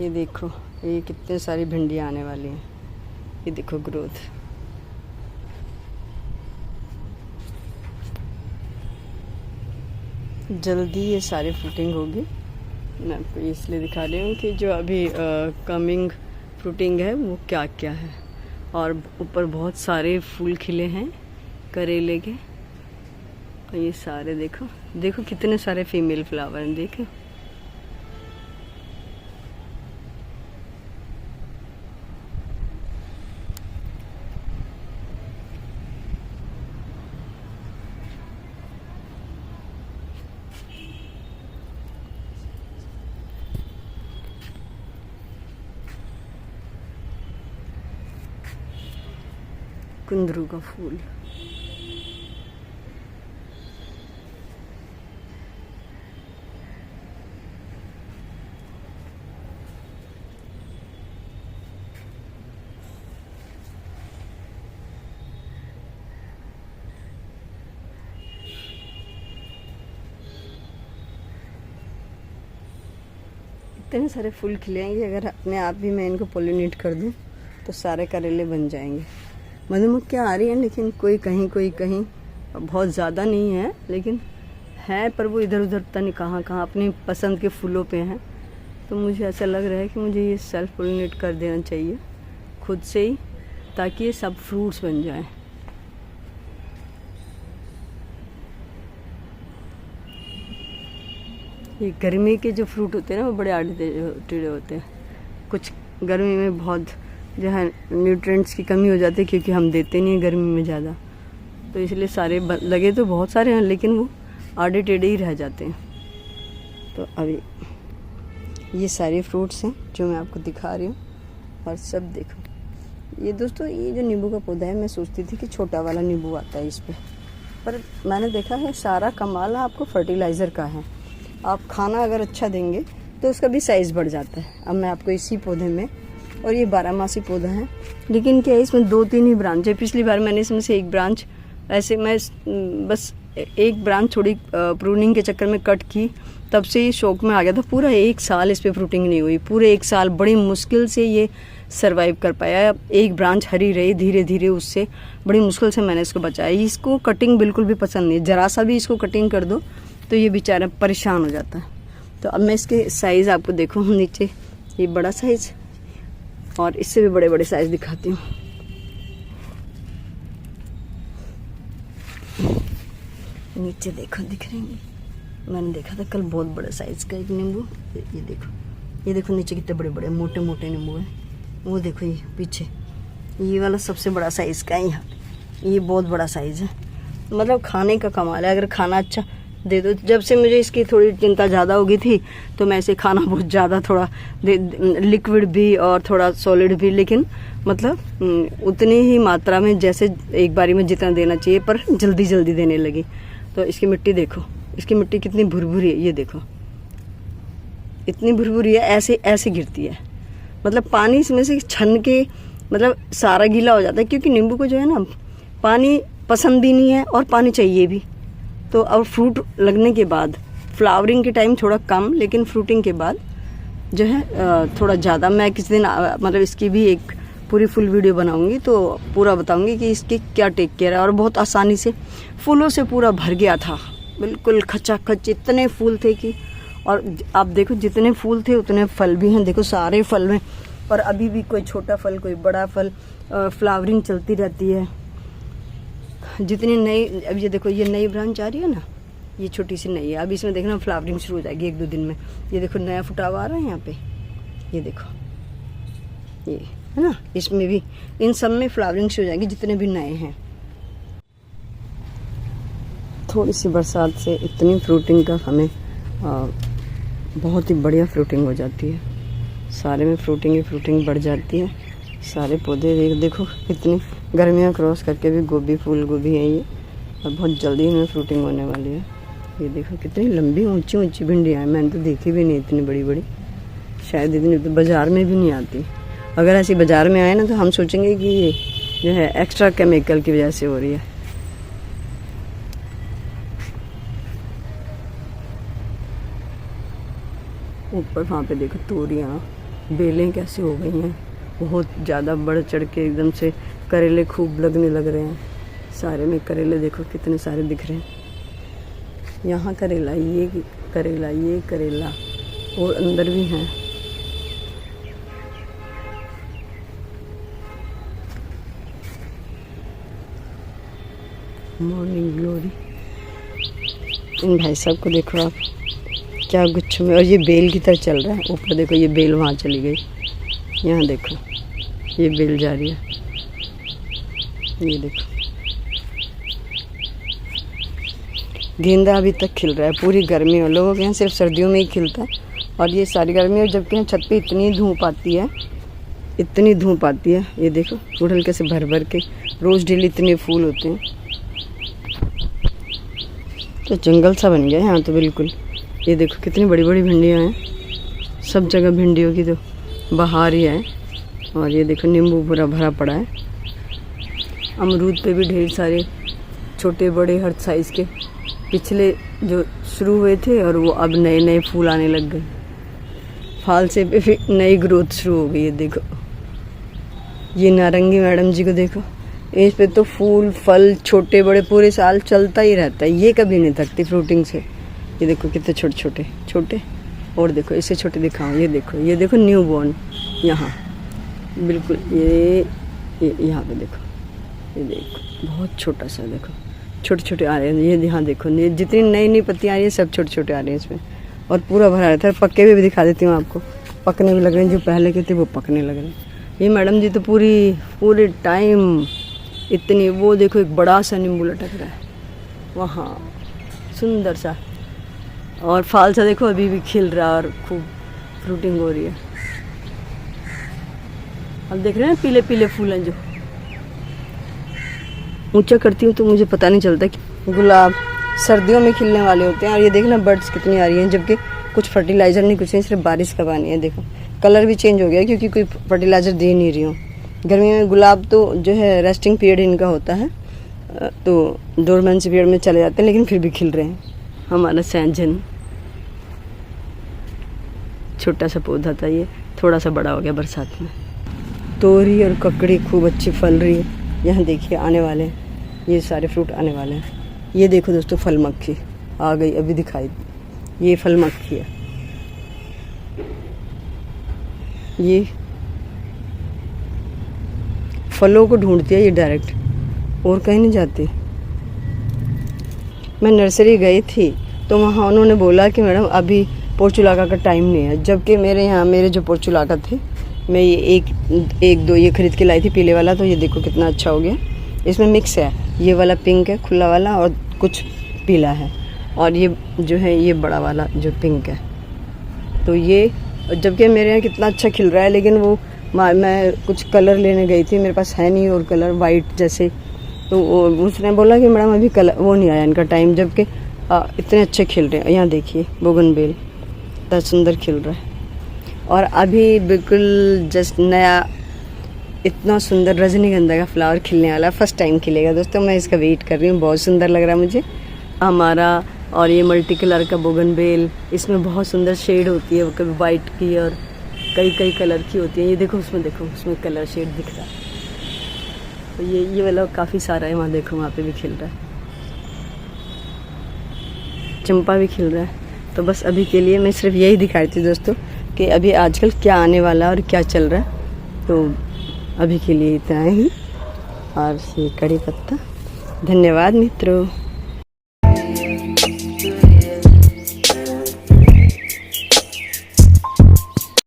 ये देखो, ये कितने सारी भिंडियाँ आने वाली हैं। ये देखो ग्रोथ। जल्दी ये सारी फ्रूटिंग होगी। मैं आपको इसलिए दिखा रही हूँ कि जो अभी कमिंग फ्रूटिंग है वो क्या क्या है। और ऊपर बहुत सारे फूल खिले हैं करेले के। और ये सारे देखो, देखो कितने सारे फीमेल फ्लावर हैं, देखो। कुंदरू का फूल। इतने सारे फूल खिलेंगे, अगर अपने आप भी मैं इनको पोलिनेट कर दूं तो सारे करेले बन जाएंगे। मधुमक्खियाँ आ रही हैं, लेकिन कोई कहीं बहुत ज़्यादा नहीं है, लेकिन है, पर वो इधर उधर पता नहीं कहाँ कहाँ अपनी पसंद के फूलों पे हैं। तो मुझे ऐसा लग रहा है कि मुझे ये सेल्फ पोलिनेट कर देना चाहिए खुद से ही, ताकि ये सब फ्रूट्स बन जाएं। ये गर्मी के जो फ्रूट होते हैं ना, वो बड़े आड़े टेढ़े होते हैं। कुछ गर्मी में बहुत जो है न्यूट्रिएंट्स की कमी हो जाती है, क्योंकि हम देते नहीं हैं गर्मी में ज़्यादा, तो इसलिए सारे लगे तो बहुत सारे हैं, लेकिन वो आड़े टेढ़े ही रह जाते हैं। तो अभी ये सारे फ्रूट्स हैं जो मैं आपको दिखा रही हूँ। और सब देखो, ये दोस्तों, ये जो नींबू का पौधा है, मैं सोचती थी कि छोटा वाला नींबू आता है इस पर मैंने देखा है सारा कमाल आपको फर्टिलाइज़र का है। आप खाना अगर अच्छा देंगे तो उसका भी साइज़ बढ़ जाता है। अब मैं आपको इसी पौधे में, और ये 12 मासी पौधा है, लेकिन क्या है, इसमें 2-3 ही ब्रांच है। पिछली बार मैंने इसमें से एक ब्रांच ऐसे, मैं बस एक ब्रांच थोड़ी प्रूनिंग के चक्कर में कट की, तब से ये शौक में आ गया था। पूरा 1 साल इस पर फ्रूटिंग नहीं हुई, पूरे 1 साल बड़ी मुश्किल से ये सरवाइव कर पाया। एक ब्रांच हरी रही, धीरे धीरे उससे बड़ी मुश्किल से मैंने इसको बचाया। इसको कटिंग बिल्कुल भी पसंद नहीं, ज़रा सा भी इसको कटिंग कर दो तो ये बेचारा परेशान हो जाता है। तो अब मैं इसके साइज़ आपको देखो, नीचे ये बड़ा साइज़ और इससे भी बड़े बड़े साइज़ दिखाती हूँ। नीचे देखो, दिख रहे हैं, मैंने देखा था कल बहुत बड़े साइज़ का एक नींबू। ये देखो नीचे कितने बड़े बड़े मोटे मोटे नींबू हैं। वो देखो ये पीछे, ये वाला सबसे बड़ा साइज़ का है यहाँ पे, ये बहुत बड़ा साइज़ है। मतलब खाने का कमाल है, अगर खाना अच्छा दे दो। जब से मुझे इसकी थोड़ी चिंता ज़्यादा हो गई थी, तो मैं इसे खाना बहुत ज़्यादा, थोड़ा लिक्विड भी और थोड़ा सॉलिड भी, लेकिन मतलब उतनी ही मात्रा में जैसे एक बारी में जितना देना चाहिए, पर जल्दी जल्दी देने लगी। तो इसकी मिट्टी देखो, इसकी मिट्टी कितनी भुरभुरी है, ये देखो इतनी भुरभुरी है, ऐसे ऐसे गिरती है। मतलब पानी इसमें से छन के मतलब सारा गीला हो जाता है, क्योंकि नींबू को जो है ना पानी पसंद भी नहीं है और पानी चाहिए भी। तो अब फ्रूट लगने के बाद, फ्लावरिंग के टाइम थोड़ा कम, लेकिन फ्रूटिंग के बाद जो है थोड़ा ज़्यादा। मैं किसी दिन मतलब इसकी भी एक पूरी फुल वीडियो बनाऊंगी, तो पूरा बताऊंगी कि इसकी क्या टेक केयर है। और बहुत आसानी से फूलों से पूरा भर गया था, बिल्कुल खचाखच, इतने फूल थे कि, और आप देखो जितने फूल थे उतने फल भी हैं, देखो सारे फल में। और अभी भी कोई छोटा फल कोई बड़ा फल, फ्लावरिंग चलती रहती है। जितनी नई, अब ये देखो ये नई ब्रांच आ रही है ना, ये छोटी सी नई है, अब इसमें देखना फ्लावरिंग शुरू हो जाएगी 1-2 दिन में। ये देखो नया फुटावा आ रहा है यहाँ पे, ये देखो, ये है ना, इसमें भी, इन सब में फ्लावरिंग शुरू हो जाएगी जितने भी नए हैं। थोड़ी सी बरसात से इतनी फ्रूटिंग का हमें बहुत ही बढ़िया फ्रूटिंग हो जाती है। सारे में फ्रूटिंग ही फ्रूटिंग बढ़ जाती है। सारे पौधे देखो इतनी गर्मियाँ क्रॉस करके भी गोभी, फूल गोभी है ये, और बहुत जल्दी इनमें फ्रूटिंग होने वाली है। ये देखो कितनी लंबी ऊंची ऊंची भिंडियाँ हैं, मैंने तो देखी भी नहीं इतनी बड़ी बड़ी, शायद इतनी तो बाज़ार में भी नहीं आती। अगर ऐसी बाज़ार में आए ना तो हम सोचेंगे कि ये जो है एक्स्ट्रा केमिकल की वजह से हो रही है। ऊपर वहाँ पे देखो तोरियाँ, बेलें कैसे हो गई हैं, बहुत ज़्यादा बढ़ चढ़ के एकदम से करेले खूब लगने लग रहे हैं। सारे में करेले देखो कितने सारे दिख रहे हैं। यहाँ करेला, ये करेला, ये करेला, और अंदर भी हैं। Morning glory. इन भाई साहब को देखो आप, क्या गुच्छों में, और ये बेल की तरह चल रहा है। ऊपर देखो ये बेल वहाँ चली गई, यहाँ देखो ये बेल जा रही है, ये देखो। गेंदा अभी तक खिल रहा है, पूरी गर्मी हो, लोगों के यहाँ सिर्फ सर्दियों में ही खिलता है, और ये सारी गर्मी। और जबकि यहाँ छत पे इतनी धूप आती है, इतनी धूप आती है। ये देखो गुड़हल कैसे भर भर के रोज़ डेली इतने फूल होते हैं। तो जंगल सा बन गया है यहाँ तो बिल्कुल। ये देखो कितनी बड़ी बड़ी भिंडियाँ हैं, सब जगह भिंडियों की तो बहार ही है। और ये देखो नींबू पूरा भरा पड़ा है। अमरूद पे भी ढेर सारे छोटे बड़े हर साइज़ के पिछले जो शुरू हुए थे, और वो अब नए नए फूल आने लग गए। फालसे पे फिर नई ग्रोथ शुरू हो गई है। देखो ये नारंगी मैडम जी को देखो, इस पे तो फूल फल छोटे बड़े पूरे साल चलता ही रहता है, ये कभी नहीं थकती फ्रूटिंग से। ये देखो कितने छोटे छोटे छोटे, और देखो इससे छोटे दिखाऊं, ये देखो न्यू बॉर्न यहाँ बिल्कुल। ये यहाँ पे देखो, ये देखो बहुत छोटा सा, देखो छोटे छोटे आ रहे हैं। ये यहाँ देखो, ये जितनी नई नई पत्तियाँ आ रही है सब छोटे छोटे आ रहे हैं इसमें, और पूरा भरा रहता है। पक्के भी दिखा देती हूँ आपको, पकने भी लग रहे हैं, जो पहले के थे वो पकने लग रहे हैं। ये मैडम जी तो पूरे टाइम इतनी, वो देखो एक बड़ा सा नींबू लटक रहा है वहाँ, सुंदर सा, और फालसा देखो अभी भी खिल रहा है और खूब फ्रूटिंग हो रही है। अब देख रहे हैं पीले पीले फूल हैं जो। ऊंचा करती हूँ तो मुझे पता नहीं चलता कि गुलाब सर्दियों में खिलने वाले होते हैं। और ये देखना बर्ड्स कितनी आ रही हैं, जबकि कुछ फर्टिलाइज़र नहीं, कुछ नहीं, सिर्फ बारिश का पानी है। देखो कलर भी चेंज हो गया क्योंकि कोई फर्टिलाइज़र दे नहीं रही हूँ। गर्मी में गुलाब तो जो है रेस्टिंग पीरियड इनका होता है, तो डोरमेंसी पीरियड में चले जाते हैं, लेकिन फिर भी खिल रहे हैं। हमारा सैंजन छोटा सा पौधा था, ये थोड़ा सा बड़ा हो गया बरसात में। तोरी और ककड़ी खूब अच्छी फल रही है। यहाँ देखिए आने वाले हैं, ये सारे फ्रूट आने वाले हैं। ये देखो दोस्तों फल मक्खी आ गई, अभी दिखाई, ये फल मक्खी है। ये फलों को ढूंढती है ये डायरेक्ट, और कहीं नहीं जाती। मैं नर्सरी गई थी तो वहाँ उन्होंने बोला कि मैडम अभी पोर्चुलाका का टाइम नहीं है, जबकि मेरे यहाँ मेरे जो पोर्चुलाका थे, मैं ये एक दो ये खरीद के लाई थी पीले वाला। तो ये देखो कितना अच्छा हो गया, इसमें मिक्स है, ये वाला पिंक है खुला वाला और कुछ पीला है, और ये जो है ये बड़ा वाला जो पिंक है। तो ये जबकि मेरे यहाँ कितना अच्छा खिल रहा है, लेकिन वो मैं कुछ कलर लेने गई थी, मेरे पास है नहीं और कलर वाइट जैसे, तो उसने बोला कि मैडम अभी कलर वो नहीं आया इनका टाइम, जबकि इतने अच्छे खिल रहे हैं। यहाँ देखिए बोगनवेल इतना सुंदर खिल रहा है, और अभी बिल्कुल जस्ट नया इतना सुंदर रजनीगंधा का फ्लावर खिलने वाला, फर्स्ट टाइम खिलेगा दोस्तों। मैं इसका वेट कर रही हूँ, बहुत सुंदर लग रहा है मुझे हमारा। और ये मल्टी कलर का बोगनवेल, इसमें बहुत सुंदर शेड होती है, कभी वाइट की और कई कलर की होती है। ये देखो उसमें कलर शेड दिख रहा है। तो ये वाला काफ़ी सारा है, वहाँ देखो वहाँ पे भी खिल रहा है, चंपा भी खिल रहा है। तो बस अभी के लिए मैं सिर्फ यही दिखाई थी दोस्तों कि अभी आजकल क्या आने वाला है और क्या चल रहा है। तो अभी के लिए इतना ही, और ये कड़ी पत्ता। धन्यवाद मित्रों।